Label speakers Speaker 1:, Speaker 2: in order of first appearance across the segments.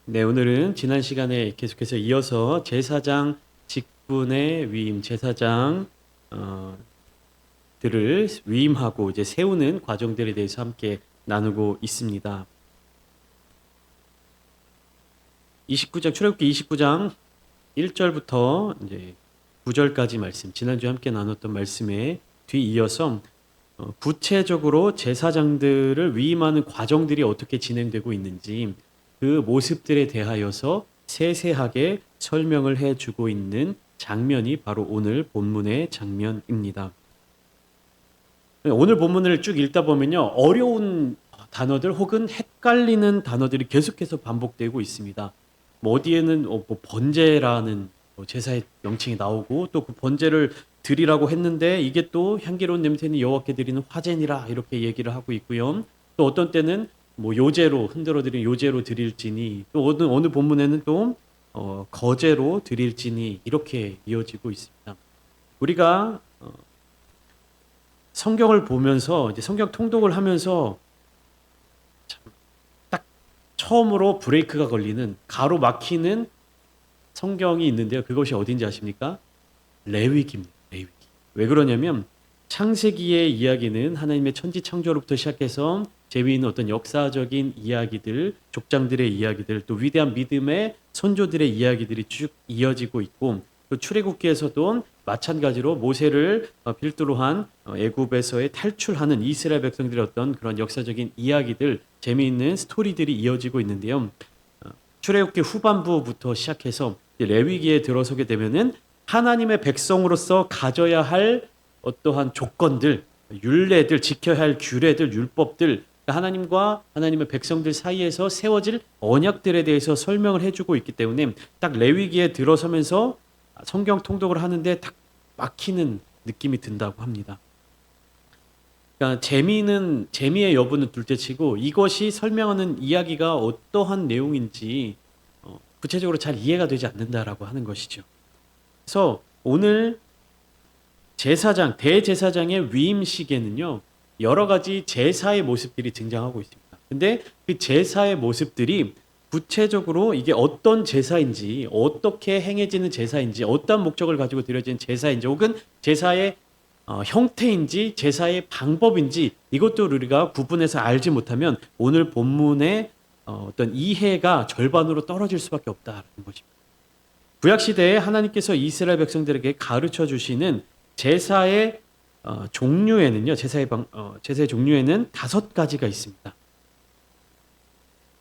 Speaker 1: 네, 오늘은 지난 시간에 계속해서 이어서 제사장 직분의 위임, 제사장 들을 위임하고 이제 세우는 과정들에 대해서 함께 나누고 있습니다. 29장 출애굽기 29장 1절부터 이제 9절까지 말씀, 지난주에 함께 나눴던 말씀에 뒤이어서 구체적으로 제사장들을 위임하는 과정들이 어떻게 진행되고 있는지 그 모습들에 대하여서 세세하게 설명을 해주고 있는 장면이 바로 오늘 본문의 장면입니다. 오늘 본문을 쭉 읽다 보면요, 어려운 단어들 혹은 헷갈리는 단어들이 계속해서 반복되고 있습니다. 뭐 어디에는 뭐 번제라는 제사의 명칭이 나오고 또 그 번제를 드리라고 했는데 이게 또 향기로운 냄새는 여호와께 드리는 화제니라 이렇게 얘기를 하고 있고요. 또 어떤 때는 뭐 요제로 흔들어 드린 요제로 드릴지니 또 어느 본문에는 또 거제로 드릴지니 이렇게 이어지고 있습니다. 우리가 성경을 보면서 이제 성경 통독을 하면서 딱 처음으로 브레이크가 걸리는 가로막히는 성경이 있는데요. 그것이 어딘지 아십니까? 레위기입니다. 레위기. 왜 그러냐면 창세기의 이야기는 하나님의 천지 창조로부터 시작해서 재미있는 어떤 역사적인 이야기들, 족장들의 이야기들, 또 위대한 믿음의 선조들의 이야기들이 쭉 이어지고 있고 또 출애굽기에서도 마찬가지로 모세를 필두로 한 애굽에서의 탈출하는 이스라엘 백성들의 어떤 그런 역사적인 이야기들, 재미있는 스토리들이 이어지고 있는데요. 출애굽기 후반부부터 시작해서 레위기에 들어서게 되면은 하나님의 백성으로서 가져야 할 어떠한 조건들, 율례들, 지켜야 할 규례들, 율법들, 하나님과 하나님의 백성들 사이에서 세워질 언약들에 대해서 설명을 해주고 있기 때문에 딱 레위기에 들어서면서 성경 통독을 하는데 딱 막히는 느낌이 든다고 합니다. 그러니까 재미의 여부는 둘째치고 이것이 설명하는 이야기가 어떠한 내용인지 구체적으로 잘 이해가 되지 않는다라고 하는 것이죠. 그래서 오늘 대제사장의 위임식에는요, 여러 가지 제사의 모습들이 등장하고 있습니다. 근데 그 제사의 모습들이 구체적으로 이게 어떤 제사인지, 어떻게 행해지는 제사인지, 어떤 목적을 가지고 드려지는 제사인지, 혹은 제사의 형태인지, 제사의 방법인지, 이것도 우리가 구분해서 알지 못하면 오늘 본문의 어떤 이해가 절반으로 떨어질 수밖에 없다는 것입니다. 구약시대에 하나님께서 이스라엘 백성들에게 가르쳐 주시는 제사의 종류에는요, 제사의 종류에는 5가지가 있습니다.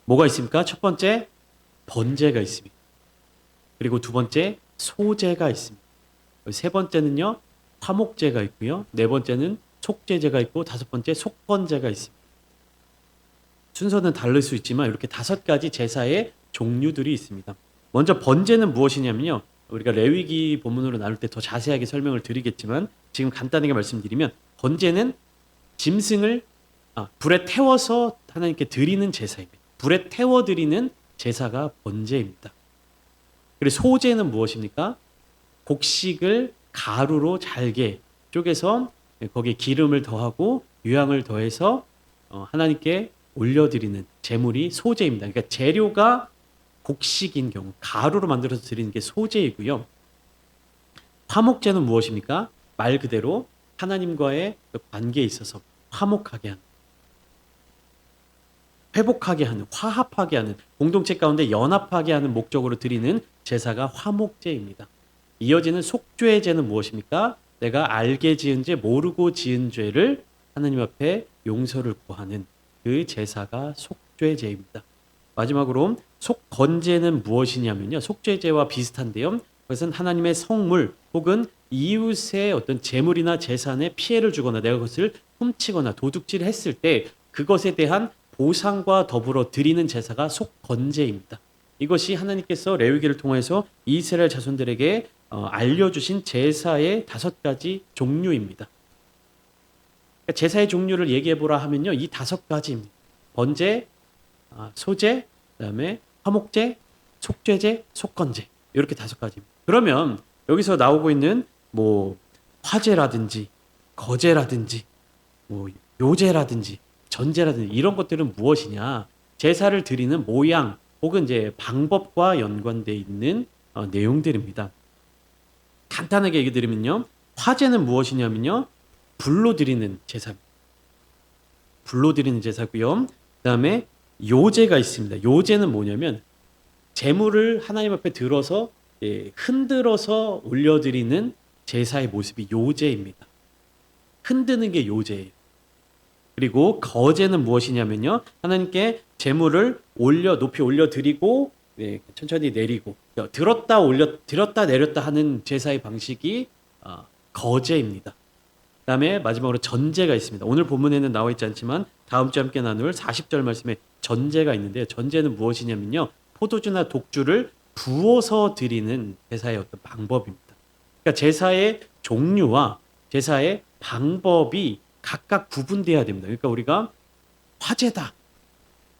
Speaker 1: 뭐가 있습니까? 첫 번째, 번제가 있습니다. 그리고 두 번째, 소제가 있습니다. 세 번째는요, 화목제가 있고요. 네 번째는 속제제가 있고, 다섯 번째, 속번제가 있습니다. 순서는 다를 수 있지만 이렇게 5가지 제사의 종류들이 있습니다. 먼저 번제는 무엇이냐면요. 우리가 레위기 본문으로 나눌 때 더 자세하게 설명을 드리겠지만 지금 간단하게 말씀드리면 번제는 짐승을 불에 태워서 하나님께 드리는 제사입니다. 불에 태워 드리는 제사가 번제입니다. 그리고 소제는 무엇입니까? 곡식을 가루로 잘게 쪼개서 거기에 기름을 더하고 유향을 더해서 하나님께 올려드리는 제물이 소제입니다. 그러니까 재료가 곡식인 경우 가루로 만들어서 드리는 게 소제이고요. 화목제는 무엇입니까? 말 그대로 하나님과의 관계에 있어서 화목하게 하는, 회복하게 하는, 화합하게 하는, 공동체 가운데 연합하게 하는 목적으로 드리는 제사가 화목제입니다. 이어지는 속죄제는 무엇입니까? 내가 알게 지은 죄, 모르고 지은 죄를 하나님 앞에 용서를 구하는 그 제사가 속죄제입니다. 마지막으로 속건제는 무엇이냐면요. 속죄제와 비슷한데요. 그것은 하나님의 성물 혹은 이웃의 어떤 재물이나 재산에 피해를 주거나 내가 그것을 훔치거나 도둑질했을 때 그것에 대한 보상과 더불어 드리는 제사가 속건제입니다. 이것이 하나님께서 레위기를 통해서 이스라엘 자손들에게 알려주신 제사의 5가지 종류입니다. 제사의 종류를 얘기해보라 하면요. 이 5가지입니다. 번제, 소제, 그다음에 화목제, 속죄제, 속건제 이렇게 5가지입니다. 그러면 여기서 나오고 있는 뭐 화제라든지 거제라든지 뭐 요제라든지 전제라든지 이런 것들은 무엇이냐? 제사를 드리는 모양, 혹은 이제 방법과 연관되어 있는 내용들입니다. 간단하게 얘기 드리면요. 화제는 무엇이냐면요. 불로 드리는 제사입니다. 불로 드리는 제사고요. 그다음에 요제가 있습니다. 요제는 뭐냐면 제물을 하나님 앞에 들어서 흔들어서 올려드리는 제사의 모습이 요제입니다. 흔드는 게 요제예요. 그리고 거제는 무엇이냐면요. 하나님께 제물을 높이 올려드리고 천천히 내리고 들었다 내렸다 하는 제사의 방식이 거제입니다. 그다음에 마지막으로 전제가 있습니다. 오늘 본문에는 나와 있지 않지만 다음 주에 함께 나눌 40절 말씀에 전제가 있는데 전제는 무엇이냐면요. 포도주나 독주를 부어서 드리는 제사의 어떤 방법입니다. 그러니까 제사의 종류와 제사의 방법이 각각 구분돼야 됩니다. 그러니까 우리가 화제다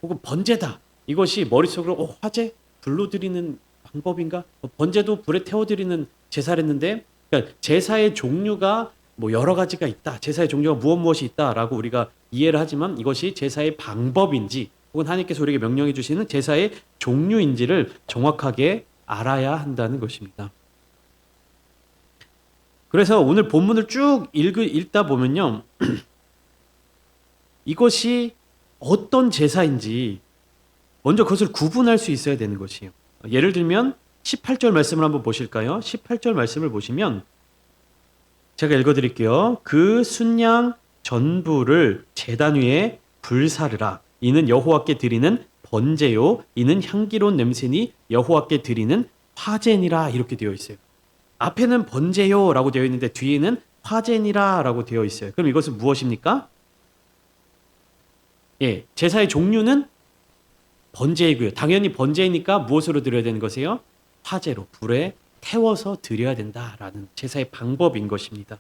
Speaker 1: 혹은 번제다 이것이 머릿속으로 화제? 불로 드리는 방법인가? 번제도 불에 태워드리는 제사랬는데 그러니까 제사의 종류가 뭐 여러 가지가 있다. 제사의 종류가 무엇이 있다라고 우리가 이해를 하지만 이것이 제사의 방법인지 혹은 하나님께서 우리에게 명령해 주시는 제사의 종류인지를 정확하게 알아야 한다는 것입니다. 그래서 오늘 본문을 쭉 읽다 보면요. 이것이 어떤 제사인지 먼저 그것을 구분할 수 있어야 되는 것이에요. 예를 들면 18절 말씀을 한번 보실까요? 18절 말씀을 보시면 제가 읽어드릴게요. 그 순양 전부를 제단 위에 불사르라. 이는 여호와께 드리는 번제요. 이는 향기로운 냄새니 여호와께 드리는 화제니라. 이렇게 되어 있어요. 앞에는 번제요라고 되어 있는데 뒤에는 화제니라라고 되어 있어요. 그럼 이것은 무엇입니까? 제사의 종류는 번제이고요. 당연히 번제이니까 무엇으로 드려야 되는 것이에요? 화제로 불에 태워서 드려야 된다라는 제사의 방법인 것입니다.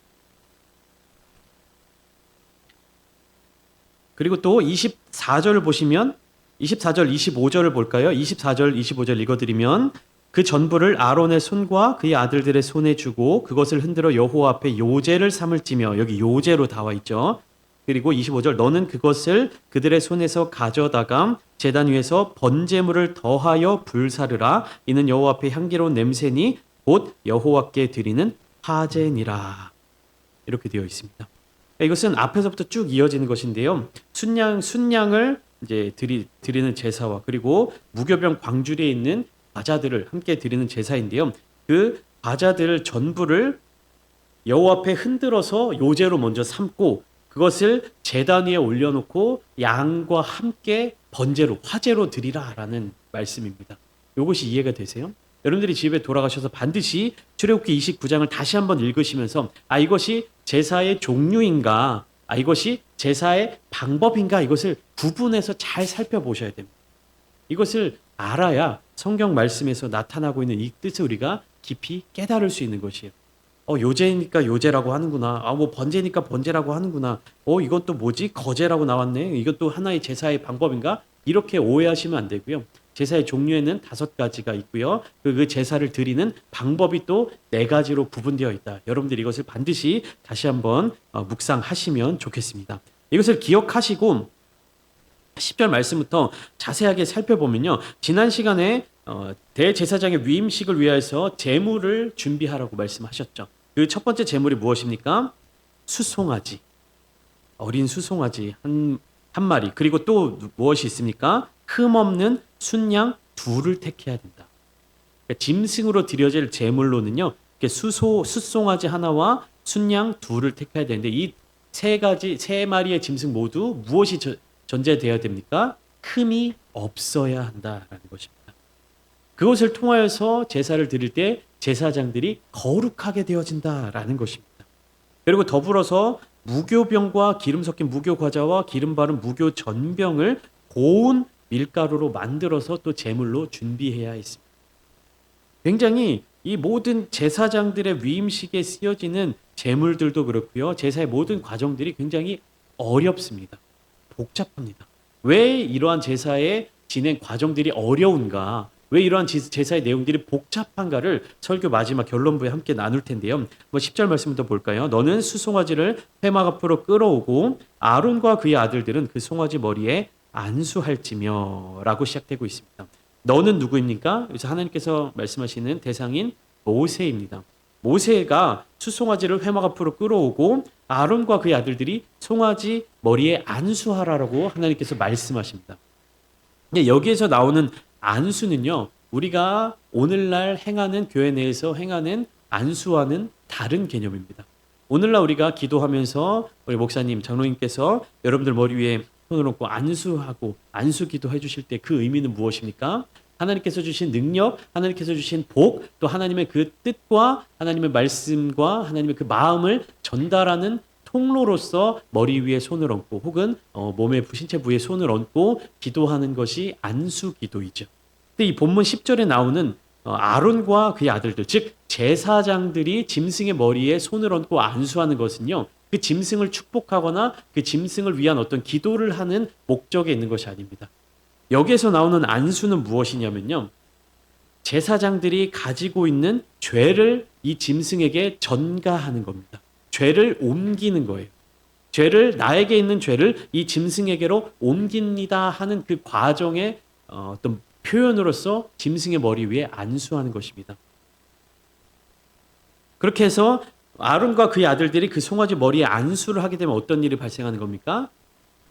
Speaker 1: 그리고 또 24절을 보시면 24절 25절을 볼까요? 24절 25절 읽어드리면 그 전부를 아론의 손과 그의 아들들의 손에 주고 그것을 흔들어 여호와 앞에 요제를 삼을지며 여기 요제로 나와 있죠. 그리고 25절 너는 그것을 그들의 손에서 가져다가 제단 위에서 번제물을 더하여 불사르라. 이는 여호와 앞에 향기로운 냄새니 곧 여호와께 드리는 화제니라. 이렇게 되어 있습니다. 이것은 앞에서부터 쭉 이어지는 것인데요. 순양을 이제 드리는 제사와 그리고 무교병 광주리에 있는 과자들을 함께 드리는 제사인데요. 그 과자들 전부를 여호와 앞에 흔들어서 요제로 먼저 삼고 그것을 제단 위에 올려놓고 양과 함께 번제로 화제로 드리라라는 말씀입니다. 이것이 이해가 되세요? 여러분들이 집에 돌아가셔서 반드시 출애굽기 29장을 다시 한번 읽으시면서 이것이 제사의 종류인가 이것이 제사의 방법인가 이것을 구분해서 잘 살펴보셔야 됩니다. 이것을 알아야 성경 말씀에서 나타나고 있는 이 뜻을 우리가 깊이 깨달을 수 있는 것이에요. 요제니까 요제라고 하는구나. 뭐 번제니까 번제라고 하는구나. 이건 또 뭐지? 거제라고 나왔네. 이것도 하나의 제사의 방법인가? 이렇게 오해하시면 안 되고요. 제사의 종류에는 5가지가 있고요. 그 제사를 드리는 방법이 또 4가지로 구분되어 있다. 여러분들이 이것을 반드시 다시 한번 묵상하시면 좋겠습니다. 이것을 기억하시고 10절 말씀부터 자세하게 살펴보면요. 지난 시간에 대제사장의 위임식을 위해서 제물을 준비하라고 말씀하셨죠. 그 첫 번째 제물이 무엇입니까? 수송아지. 어린 수송아지 한 마리. 그리고 또 무엇이 있습니까? 흠없는 순양 2를 택해야 된다. 그러니까 짐승으로 드려질 제물로는요. 수송아지 하나와 순양 2를 택해야 되는데 이 3마리의 짐승 모두 무엇이 전제되어야 됩니까? 흠이 없어야 한다라는 것입니다. 그것을 통하여서 제사를 드릴 때 제사장들이 거룩하게 되어진다라는 것입니다. 그리고 더불어서 무교병과 기름 섞인 무교 과자와 기름 바른 무교 전병을 고운 밀가루로 만들어서 또 제물로 준비해야 했습니다. 굉장히 이 모든 제사장들의 위임식에 쓰여지는 제물들도 그렇고요. 제사의 모든 과정들이 굉장히 어렵습니다. 복잡합니다. 왜 이러한 제사의 진행 과정들이 어려운가? 왜 이러한 제사의 내용들이 복잡한가를 설교 마지막 결론부에 함께 나눌 텐데요. 10절 말씀부터 볼까요? 너는 수송아지를 회막 앞으로 끌어오고 아론과 그의 아들들은 그 송아지 머리에 안수할지며 라고 시작되고 있습니다. 너는 누구입니까? 여기서 하나님께서 말씀하시는 대상인 모세입니다. 모세가 수송아지를 회막 앞으로 끌어오고 아론과 그의 아들들이 송아지 머리에 안수하라고 하나님께서 말씀하십니다. 여기에서 나오는 안수는요, 우리가 오늘날 행하는 교회 내에서 행하는 안수와는 다른 개념입니다. 오늘날 우리가 기도하면서 우리 목사님, 장로님께서 여러분들 머리 위에 손을 얹고 안수하고 안수 기도해 주실 때 그 의미는 무엇입니까? 하나님께서 주신 능력, 하나님께서 주신 복, 또 하나님의 그 뜻과 하나님의 말씀과 하나님의 그 마음을 전달하는 통로로서 머리 위에 손을 얹고 혹은 몸의 신체 부위에 손을 얹고 기도하는 것이 안수 기도이죠. 근데 이 본문 10절에 나오는 아론과 그의 아들들, 즉 제사장들이 짐승의 머리에 손을 얹고 안수하는 것은요, 그 짐승을 축복하거나 그 짐승을 위한 어떤 기도를 하는 목적에 있는 것이 아닙니다. 여기에서 나오는 안수는 무엇이냐면요, 제사장들이 가지고 있는 죄를 이 짐승에게 전가하는 겁니다. 죄를 옮기는 거예요. 나에게 있는 죄를 이 짐승에게로 옮깁니다 하는 그 과정의 어떤 표현으로서 짐승의 머리 위에 안수하는 것입니다. 그렇게 해서 아론과 그의 아들들이 그 송아지 머리에 안수를 하게 되면 어떤 일이 발생하는 겁니까?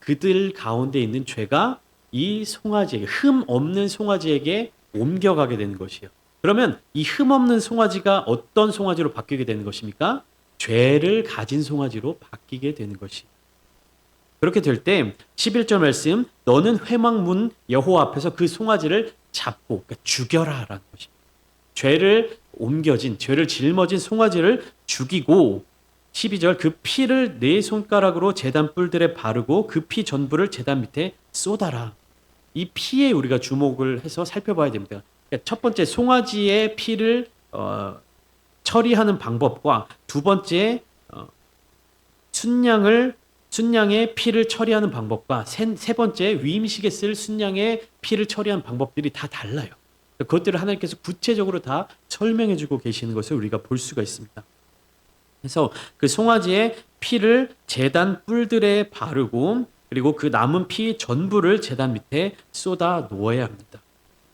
Speaker 1: 그들 가운데 있는 죄가 이 송아지에게, 흠 없는 송아지에게 옮겨가게 되는 것이에요. 그러면 이 흠 없는 송아지가 어떤 송아지로 바뀌게 되는 것입니까? 죄를 가진 송아지로 바뀌게 되는 것이. 그렇게 될 때 11절 말씀, 너는 회막문 여호와 앞에서 그 송아지를 잡고, 그러니까 죽여라라는 것입니다. 죄를 옮겨진, 죄를 짊어진 송아지를 죽이고, 12절, 그 피를 네 손가락으로 제단 뿔들에 바르고 그 피 전부를 제단 밑에 쏟아라. 이 피에 우리가 주목을 해서 살펴봐야 됩니다. 그러니까 첫 번째, 송아지의 피를 처리하는 방법과 두 번째, 순양의 피를 처리하는 방법과 세 번째, 위임식에 쓸 순양의 피를 처리하는 방법들이 다 달라요. 그것들을 하나님께서 구체적으로 다 설명해 주고 계시는 것을 우리가 볼 수가 있습니다. 그래서 그 송아지의 피를 제단 뿔들에 바르고 그리고 그 남은 피 전부를 제단 밑에 쏟아 놓아야 합니다.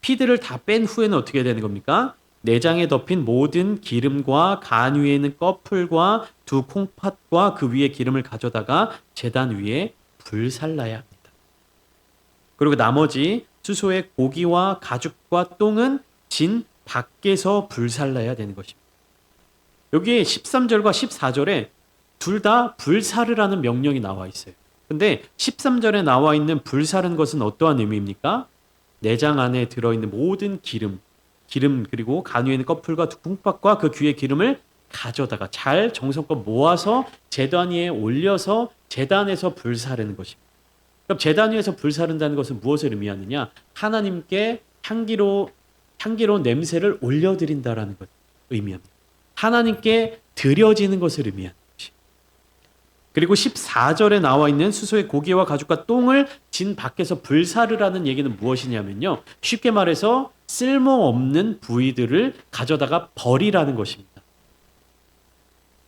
Speaker 1: 피들을 다 뺀 후에는 어떻게 되는 겁니까? 내장에 덮인 모든 기름과 간 위에 있는 꺼풀과 두 콩팥과 그 위에 기름을 가져다가 제단 위에 불살라야 합니다. 그리고 나머지 수소의 고기와 가죽과 똥은 진 밖에서 불살라야 되는 것입니다. 여기에 13절과 14절에 둘 다 불사르라는 명령이 나와 있어요. 근데 13절에 나와 있는 불사른 것은 어떠한 의미입니까? 내장 안에 들어있는 모든 기름 그리고 간 위에 있는 꺼풀과 콩팥과 그 귀의 기름을 가져다가 잘 정성껏 모아서 제단 위에 올려서 제단에서 불사르는 것입니다. 그럼 제단 위에서 불사른다는 것은 무엇을 의미하느냐? 하나님께 향기로운 냄새를 올려드린다라는 것 의미합니다. 하나님께 드려지는 것을 의미하는 것이. 그리고 14절에 나와 있는 수소의 고기와 가죽과 똥을 진 밖에서 불사르라는 얘기는 무엇이냐면요, 쉽게 말해서 쓸모없는 부위들을 가져다가 버리라는 것입니다.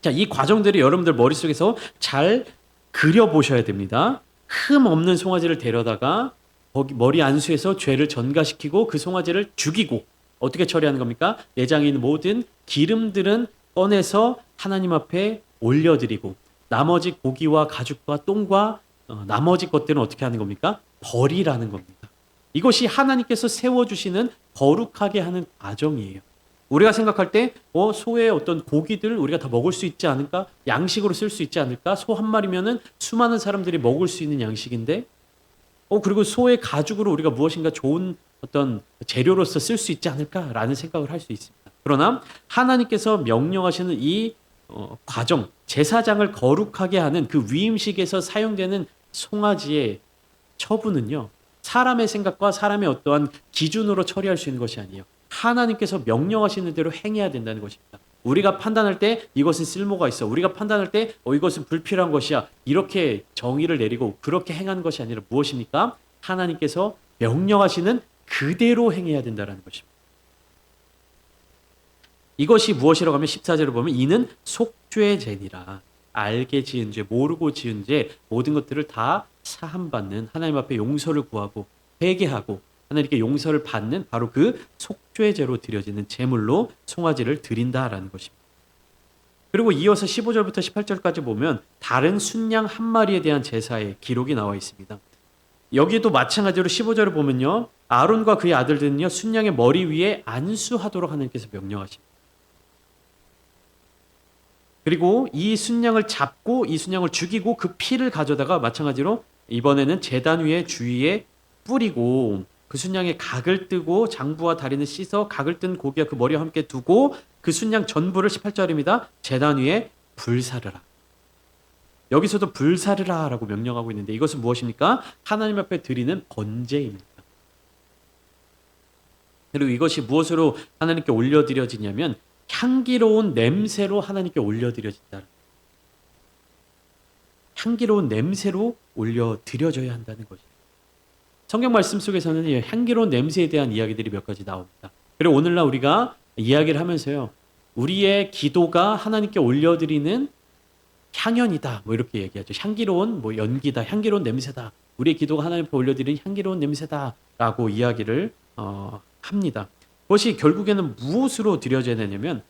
Speaker 1: 자, 이 과정들이 여러분들 머릿속에서 잘 그려보셔야 됩니다. 흠 없는 송아지를 데려다가 거기 머리 안수에서 죄를 전가시키고 그 송아지를 죽이고 어떻게 처리하는 겁니까? 내장에 있는 모든 기름들은 꺼내서 하나님 앞에 올려드리고 나머지 고기와 가죽과 똥과 나머지 것들은 어떻게 하는 겁니까? 버리라는 겁니다. 이것이 하나님께서 세워주시는 거룩하게 하는 과정이에요. 우리가 생각할 때 소의 어떤 고기들 우리가 다 먹을 수 있지 않을까? 양식으로 쓸 수 있지 않을까? 소 한 마리면은 수많은 사람들이 먹을 수 있는 양식인데 그리고 소의 가죽으로 우리가 무엇인가 좋은 어떤 재료로서 쓸 수 있지 않을까라는 생각을 할 수 있습니다. 그러나 하나님께서 명령하시는 이 과정, 제사장을 거룩하게 하는 그 위임식에서 사용되는 송아지의 처분은요, 사람의 생각과 사람의 어떠한 기준으로 처리할 수 있는 것이 아니에요. 하나님께서 명령하시는 대로 행해야 된다는 것입니다. 우리가 판단할 때 이것은 쓸모가 있어, 우리가 판단할 때 이것은 불필요한 것이야, 이렇게 정의를 내리고 그렇게 행하는 것이 아니라 무엇입니까? 하나님께서 명령하시는 그대로 행해야 된다는 것입니다. 이것이 무엇이라고 하면 14절을 보면 이는 속죄제니라. 알게 지은 죄, 모르고 지은 죄 모든 것들을 다 사함받는, 하나님 앞에 용서를 구하고 회개하고 하나님께 용서를 받는 바로 그 속죄제로 드려지는 제물로 송아지를 드린다라는 것입니다. 그리고 이어서 15절부터 18절까지 보면 다른 순양 한 마리에 대한 제사의 기록이 나와 있습니다. 여기도 마찬가지로 15절을 보면요, 아론과 그의 아들들은요 순양의 머리 위에 안수하도록 하나님께서 명령하십니다. 그리고 이 순양을 잡고 이 순양을 죽이고 그 피를 가져다가 마찬가지로 이번에는 제단 위에 주위에 뿌리고 그 순양의 각을 뜨고 장부와 다리는 씻어 각을 뜬 고기와 그 머리와 함께 두고 그 순양 전부를 18절입니다. 제단 위에 불사르라. 여기서도 불사르라 라고 명령하고 있는데 이것은 무엇입니까? 하나님 앞에 드리는 번제입니다. 그리고 이것이 무엇으로 하나님께 올려드려지냐면 향기로운 냄새로 하나님께 올려드려진다. 향기로운 냄새로 올려드려져야 한다는 것이죠. 성경 말씀 속에서는 향기로운 냄새에 대한 이야기들이 몇 가지 나옵니다. 그리고 오늘날 우리가 이야기를 하면서요, 우리의 기도가 하나님께 올려드리는 향연이다, 뭐 이렇게 얘기하죠. 향기로운 뭐 연기다, 향기로운 냄새다. 우리의 기도가 하나님께 올려드리는 향기로운 냄새다라고 이야기를 합니다. 그것이 결국에는 무엇으로 드려져야 되냐면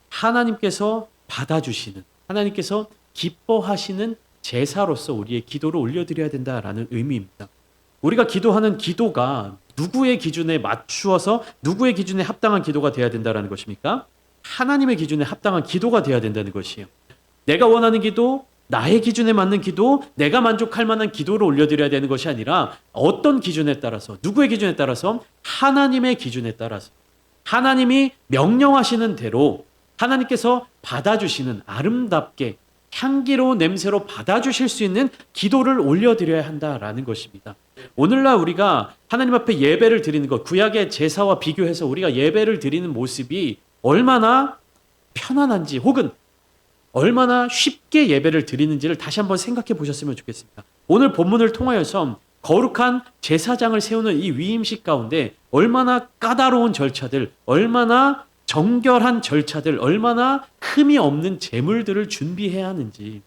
Speaker 1: 하나님께서 받아주시는, 하나님께서 기뻐하시는 제사로서 우리의 기도를 올려드려야 된다라는 의미입니다. 우리가 기도하는 기도가 누구의 기준에 맞추어서 누구의 기준에 합당한 기도가 되어야 된다는 것입니까? 하나님의 기준에 합당한 기도가 되어야 된다는 것이에요. 내가 원하는 기도, 나의 기준에 맞는 기도, 내가 만족할 만한 기도를 올려드려야 되는 것이 아니라 어떤 기준에 따라서, 누구의 기준에 따라서? 하나님의 기준에 따라서 하나님이 명령하시는 대로 하나님께서 받아주시는 아름답게 향기로운 냄새로 받아주실 수 있는 기도를 올려드려야 한다라는 것입니다. 오늘날 우리가 하나님 앞에 예배를 드리는 것, 구약의 제사와 비교해서 우리가 예배를 드리는 모습이 얼마나 편안한지 혹은 얼마나 쉽게 예배를 드리는지를 다시 한번 생각해 보셨으면 좋겠습니다. 오늘 본문을 통하여서 거룩한 제사장을 세우는 이 위임식 가운데 얼마나 까다로운 절차들, 얼마나 정결한 절차들, 얼마나 흠이 없는 제물들을 준비해야 하는지,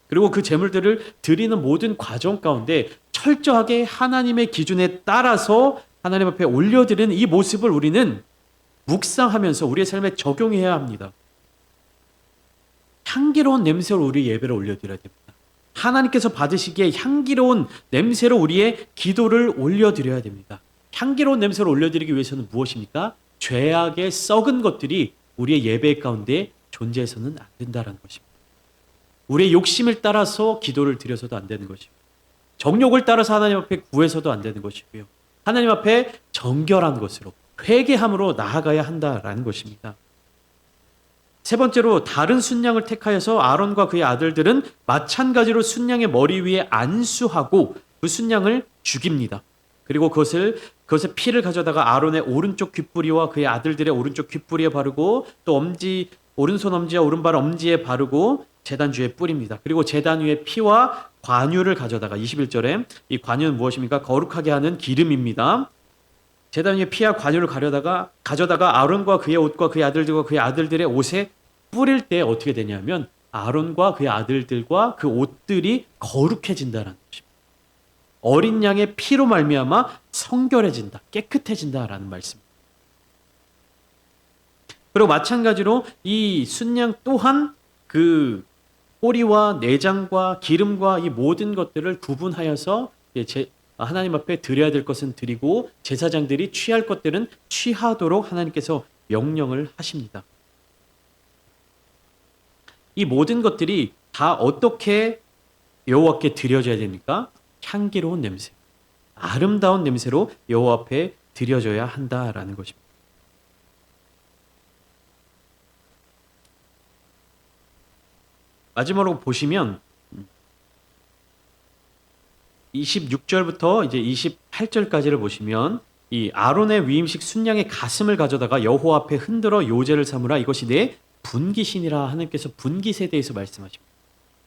Speaker 1: 그리고 그 제물들을 드리는 모든 과정 가운데 철저하게 하나님의 기준에 따라서 하나님 앞에 올려드리는 이 모습을 우리는 묵상하면서 우리의 삶에 적용해야 합니다. 향기로운 냄새로 우리 예배를 올려드려야 됩니다. 하나님께서 받으시기에 향기로운 냄새로 우리의 기도를 올려드려야 됩니다. 향기로운 냄새를 올려드리기 위해서는 무엇입니까? 죄악의 썩은 것들이 우리의 예배 가운데 존재해서는 안 된다는 것입니다. 우리의 욕심을 따라서 기도를 드려서도 안 되는 것이고, 정욕을 따라서 하나님 앞에 구해서도 안 되는 것이고요. 하나님 앞에 정결한 것으로, 회개함으로 나아가야 한다라는 것입니다. 세 번째로 다른 순양을 택하여서 아론과 그의 아들들은 마찬가지로 순양의 머리 위에 안수하고 그 순양을 죽입니다. 그리고 그것의 피를 가져다가 아론의 오른쪽 귓뿌리와 그의 아들들의 오른쪽 귓뿌리에 바르고 또 엄지, 오른손 엄지와 오른발 엄지에 바르고 제단 주에 뿌립니다. 그리고 제단 위에 피와 관유를 가져다가 21절에 이 관유는 무엇입니까? 거룩하게 하는 기름입니다. 제단 위에 피와 관유를 가져다가 아론과 그의 옷과 그의 아들들과 그의 아들들의 옷에 뿌릴 때 어떻게 되냐면 아론과 그의 아들들과 그 옷들이 거룩해진다는 것입니다. 어린 양의 피로 말미암아 성결해진다, 깨끗해진다라는 말씀입니다. 그리고 마찬가지로 이 순양 또한 그 꼬리와 내장과 기름과 이 모든 것들을 구분하여서 하나님 앞에 드려야 될 것은 드리고 제사장들이 취할 것들은 취하도록 하나님께서 명령을 하십니다. 이 모든 것들이 다 어떻게 여호와께 드려져야 됩니까? 향기로운 냄새, 아름다운 냄새로 여호와 앞에 드려져야 한다라는 것입니다. 마지막으로 보시면 26절부터 이제 28절까지를 보시면 이 아론의 위임식 순양의 가슴을 가져다가 여호와 앞에 흔들어 요제를 삼으라. 이것이 내 분깃이니라. 하나님께서 분깃에 대해서 말씀하십니다.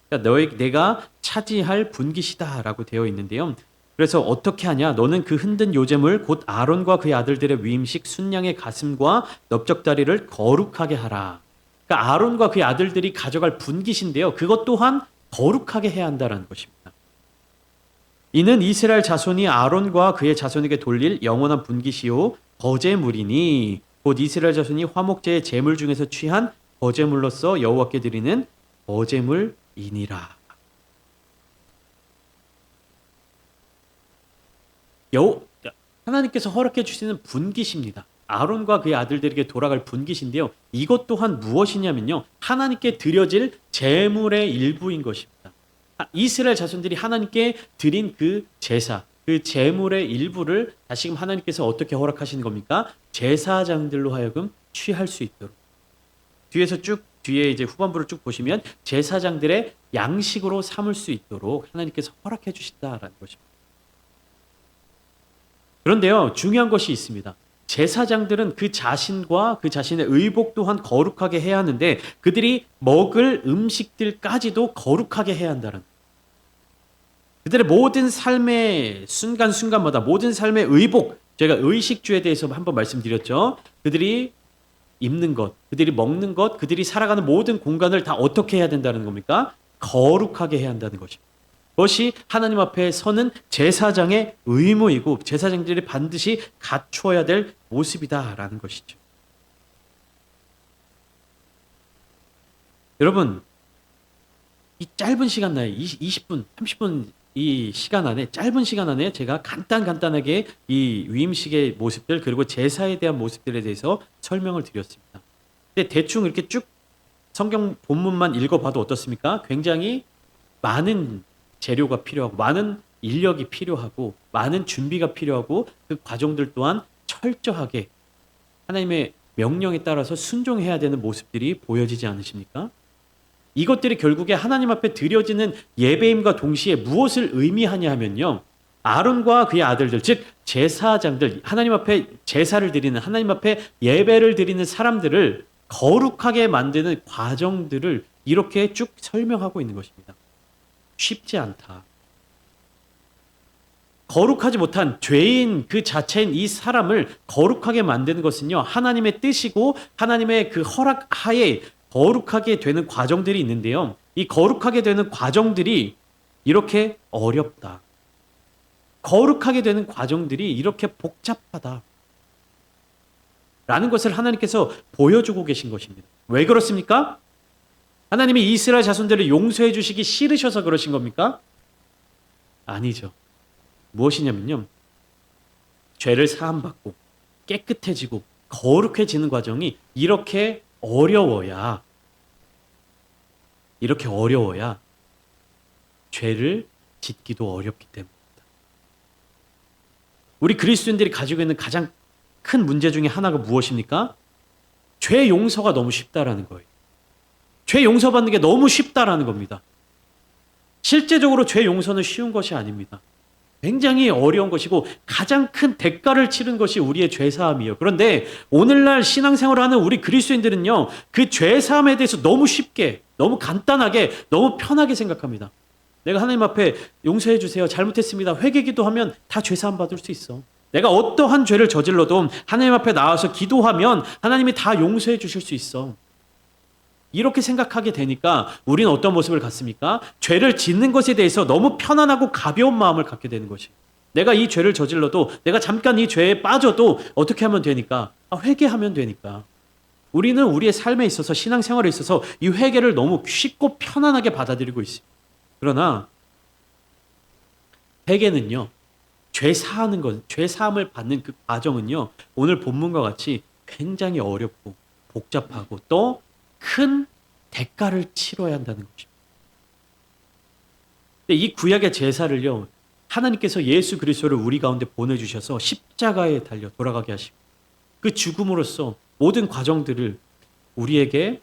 Speaker 1: 그러니까 내가 차지할 분깃이다라고 되어 있는데요. 그래서 어떻게 하냐? 너는 그 흔든 요제물 곧 아론과 그의 아들들의 위임식 순양의 가슴과 넓적다리를 거룩하게 하라. 그러니까 아론과 그의 아들들이 가져갈 분깃인데요. 그것 또한 거룩하게 해야 한다는 것입니다. 이는 이스라엘 자손이 아론과 그의 자손에게 돌릴 영원한 분깃이요 거제물이니 곧 이스라엘 자손이 화목제의 제물 중에서 취한 거제물로서 여호와께 드리는 거제물이니라. 하나님께서 허락해 주시는 분깃입니다. 아론과 그의 아들들에게 돌아갈 분깃인데요. 이것 또한 무엇이냐면요. 하나님께 드려질 제물의 일부인 것입니다. 이스라엘 자손들이 하나님께 드린 그 제사, 그 제물의 일부를 다시금 하나님께서 어떻게 허락하시는 겁니까? 제사장들로 하여금 취할 수 있도록. 뒤에 이제 후반부를 쭉 보시면 제사장들의 양식으로 삼을 수 있도록 하나님께서 허락해 주신다라는 것입니다. 그런데요, 중요한 것이 있습니다. 제사장들은 그 자신과 그 자신의 의복 또한 거룩하게 해야 하는데 그들이 먹을 음식들까지도 거룩하게 해야 한다는 거예요. 그들의 모든 삶의 순간순간마다 모든 삶의 의복, 제가 의식주에 대해서 한번 말씀드렸죠. 그들이 입는 것, 그들이 먹는 것, 그들이 살아가는 모든 공간을 다 어떻게 해야 된다는 겁니까? 거룩하게 해야 한다는 것입니다. 그것이 하나님 앞에 서는 제사장의 의무이고 제사장들이 반드시 갖추어야 될 모습이다라는 것이죠. 여러분, 이 짧은 시간 내에 20분, 30분 이 시간 안에 짧은 시간 안에 제가 간단하게 이 위임식의 모습들 그리고 제사에 대한 모습들에 대해서 설명을 드렸습니다. 근데 대충 이렇게 쭉 성경 본문만 읽어봐도 어떻습니까? 굉장히 많은 재료가 필요하고 많은 인력이 필요하고 많은 준비가 필요하고 그 과정들 또한 철저하게 하나님의 명령에 따라서 순종해야 되는 모습들이 보여지지 않으십니까? 이것들이 결국에 하나님 앞에 드려지는 예배임과 동시에 무엇을 의미하냐 하면요. 아론과 그의 아들들, 즉 제사장들, 하나님 앞에 제사를 드리는 하나님 앞에 예배를 드리는 사람들을 거룩하게 만드는 과정들을 이렇게 쭉 설명하고 있는 것입니다. 쉽지 않다. 거룩하지 못한 죄인 그 자체인 이 사람을 거룩하게 만드는 것은요. 하나님의 뜻이고 하나님의 그 허락하에 거룩하게 되는 과정들이 있는데요. 이 거룩하게 되는 과정들이 이렇게 어렵다. 거룩하게 되는 과정들이 이렇게 복잡하다. 라는 것을 하나님께서 보여주고 계신 것입니다. 왜 그렇습니까? 하나님이 이스라엘 자손들을 용서해 주시기 싫으셔서 그러신 겁니까? 아니죠. 무엇이냐면요. 죄를 사함받고 깨끗해지고 거룩해지는 과정이 이렇게 어려워야 죄를 짓기도 어렵기 때문입니다. 우리 그리스도인들이 가지고 있는 가장 큰 문제 중에 하나가 무엇입니까? 죄 용서가 너무 쉽다라는 거예요. 죄 용서받는 게 너무 쉽다라는 겁니다. 실제적으로 죄 용서는 쉬운 것이 아닙니다. 굉장히 어려운 것이고 가장 큰 대가를 치른 것이 우리의 죄사함이에요. 그런데 오늘날 신앙생활을 하는 우리 그리스도인들은요. 그 죄사함에 대해서 너무 쉽게, 너무 간단하게, 너무 편하게 생각합니다. 내가 하나님 앞에 용서해 주세요. 잘못했습니다. 회개기도 하면 다 죄사함 받을 수 있어. 내가 어떠한 죄를 저질러도 하나님 앞에 나와서 기도하면 하나님이 다 용서해 주실 수 있어. 이렇게 생각하게 되니까 우리는 어떤 모습을 갖습니까? 죄를 짓는 것에 대해서 너무 편안하고 가벼운 마음을 갖게 되는 것이. 내가 이 죄를 저질러도 내가 잠깐 이 죄에 빠져도 어떻게 하면 되니까? 회개하면 되니까. 우리는 우리의 삶에 있어서 신앙생활에 있어서 이 회개를 너무 쉽고 편안하게 받아들이고 있습니다. 그러나 회개는요. 죄 사함을 받는 그 과정은요. 오늘 본문과 같이 굉장히 어렵고 복잡하고 또 큰 대가를 치러야 한다는 것입니다. 이 구약의 제사를요. 하나님께서 예수 그리스도를 우리 가운데 보내주셔서 십자가에 달려 돌아가게 하시고 그 죽음으로써 모든 과정들을 우리에게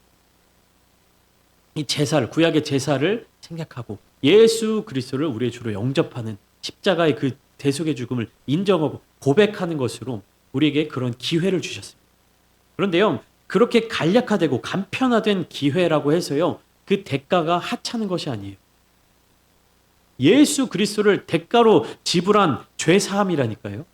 Speaker 1: 이 제사를 구약의 제사를 생각하고 예수 그리스도를 우리의 주로 영접하는 십자가의 그 대속의 죽음을 인정하고 고백하는 것으로 우리에게 그런 기회를 주셨습니다. 그런데요. 그렇게 간략화되고 간편화된 기회라고 해서요. 그 대가가 하찮은 것이 아니에요. 예수 그리스도를 대가로 지불한 죄사함이라니까요.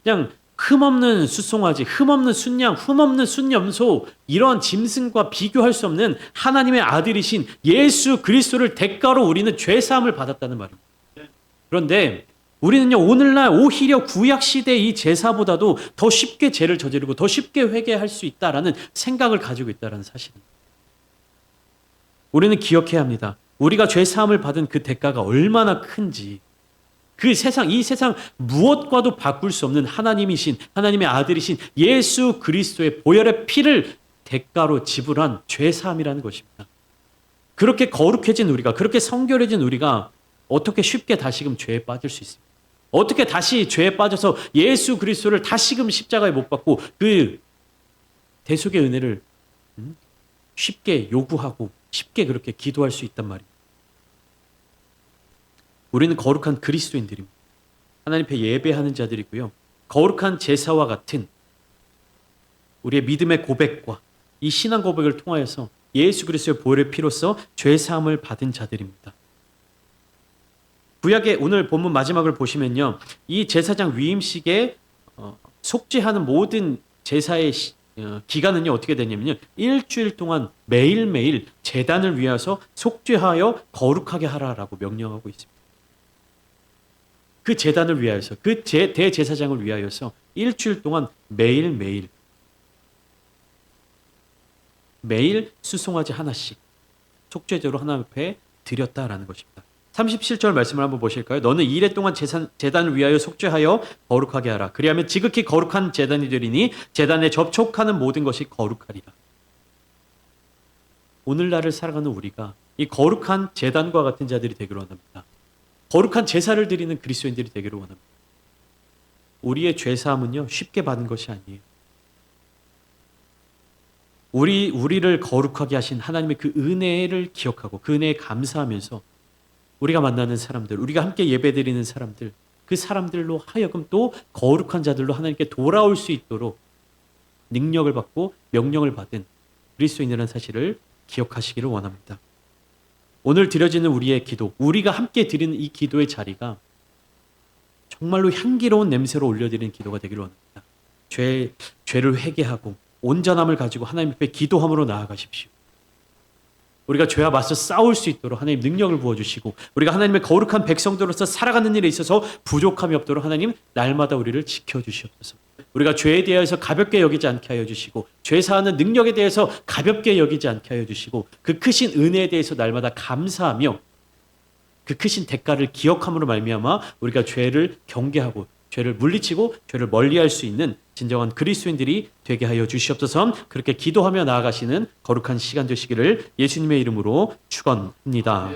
Speaker 1: 그냥 흠없는 숫송아지, 흠없는 순양, 흠없는 순염소 이런 짐승과 비교할 수 없는 하나님의 아들이신 예수 그리스도를 대가로 우리는 죄사함을 받았다는 말입니다. 그런데 우리는요, 오늘날 오히려 구약 시대 이 제사보다도 더 쉽게 죄를 저지르고 더 쉽게 회개할 수 있다라는 생각을 가지고 있다는 사실입니다. 우리는 기억해야 합니다. 우리가 죄 사함을 받은 그 대가가 얼마나 큰지, 이 세상 무엇과도 바꿀 수 없는 하나님이신, 하나님의 아들이신 예수 그리스도의 보혈의 피를 대가로 지불한 죄 사함이라는 것입니다. 그렇게 거룩해진 우리가, 그렇게 성결해진 우리가 어떻게 쉽게 다시금 죄에 빠질 수 있습니까? 어떻게 다시 죄에 빠져서 예수 그리스도를 다시금 십자가에 못 박고 그 대속의 은혜를 쉽게 요구하고 쉽게 그렇게 기도할 수 있단 말이에요. 우리는 거룩한 그리스도인들입니다. 하나님 앞에 예배하는 자들이고요. 거룩한 제사와 같은 우리의 믿음의 고백과 이 신앙 고백을 통하여서 예수 그리스도의 보혈의 피로써 죄 사함을 받은 자들입니다. 구약의 오늘 본문 마지막을 보시면요, 이 제사장 위임식에 속죄하는 모든 제사의 기간은요 어떻게 되냐면요, 일주일 동안 매일매일 제단을 위하여서 속죄하여 거룩하게 하라라고 명령하고 있습니다. 그 제단을 위하여서, 그 대제사장을 위하여서 일주일 동안 매일 수송아지 하나씩 속죄제로 하나님 앞에 드렸다라는 것입니다. 37절 말씀을 한번 보실까요? 너는 이래 동안 제단을 위하여 속죄하여 거룩하게 하라. 그리하면 지극히 거룩한 제단이 되리니 제단에 접촉하는 모든 것이 거룩하리라. 오늘날을 살아가는 우리가 이 거룩한 제단과 같은 자들이 되기를 원합니다. 거룩한 제사를 드리는 그리스도인들이 되기를 원합니다. 우리의 죄사함은요 쉽게 받은 것이 아니에요. 우리를 거룩하게 하신 하나님의 그 은혜를 기억하고 그 은혜에 감사하면서 우리가 만나는 사람들, 우리가 함께 예배드리는 사람들, 그 사람들로 하여금 또 거룩한 자들로 하나님께 돌아올 수 있도록 능력을 받고 명령을 받은 그리스도인이라는 사실을 기억하시기를 원합니다. 오늘 드려지는 우리의 기도, 우리가 함께 드리는 이 기도의 자리가 정말로 향기로운 냄새로 올려드리는 기도가 되기를 원합니다. 죄를 회개하고 온전함을 가지고 하나님 앞에 기도함으로 나아가십시오. 우리가 죄와 맞서 싸울 수 있도록 하나님 능력을 부어주시고, 우리가 하나님의 거룩한 백성들로서 살아가는 일에 있어서 부족함이 없도록 하나님 날마다 우리를 지켜주시옵소서. 우리가 죄에 대해서 가볍게 여기지 않게 하여 주시고, 죄 사하는 능력에 대해서 가볍게 여기지 않게 하여 주시고, 그 크신 은혜에 대해서 날마다 감사하며 그 크신 대가를 기억함으로 말미암아 우리가 죄를 경계하고 죄를 물리치고 죄를 멀리할 수 있는 진정한 그리스도인들이 되게 하여 주시옵소서. 그렇게 기도하며 나아가시는 거룩한 시간 되시기를 예수님의 이름으로 축원합니다.